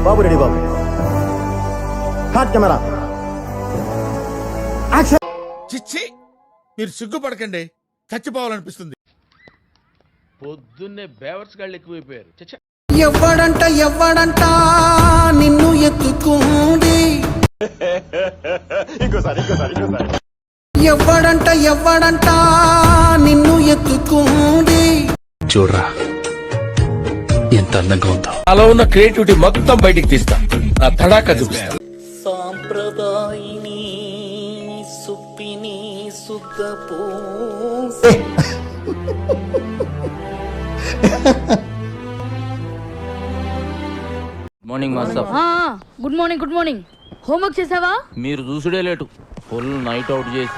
బాబు ready బాబు. Hot camera action. చిచ్చి, మీరు సిగ్గుపడకండి, చచ్చిపోవాలనిపిస్తుంది. పొద్దున్నే బేవర్స్ గాళ్ళు ఎక్కువైపోయారు. ఎవ్వడంట నిన్ను ఎత్తుకుంది. ఎవ్వడంట నిన్ను ఎత్తుకుంది. చూడరా ఎంత అందంగా ఉందో. అలా ఉన్న క్రియేటివిటీ మొత్తం బయటికి తీస్తా, నా తడాక చూపిస్తా. సాంప్రదాయిని సుప్పిని సుద్దపో. Morning master. Good morning. Good morning. Homework చేసావా? మీరు చూసుడే లేటు, ఫుల్ నైట్ అవుట్ చేసి.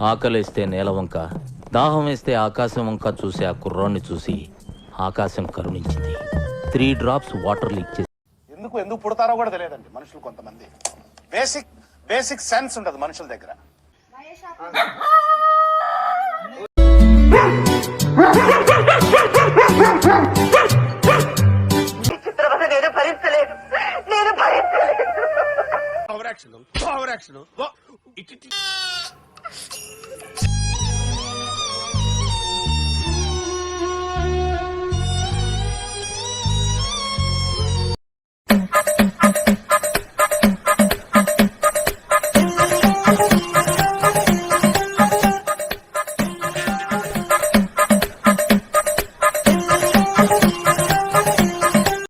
ఆకలిస్తే నేల వంక, దాహం వేస్తే ఆకాశం వంక చూసి ఆ కుర్రాన్ని చూసి ఆకాశం కరుణించింది. 3 drops వాటర్ లీక్ చేసి. ఎందుకు పుడతారో కూడా తెలియదండి మనుషులు. కొంతమంది బేసిక్ సెన్స్ ఉండదు మనుషుల దగ్గర.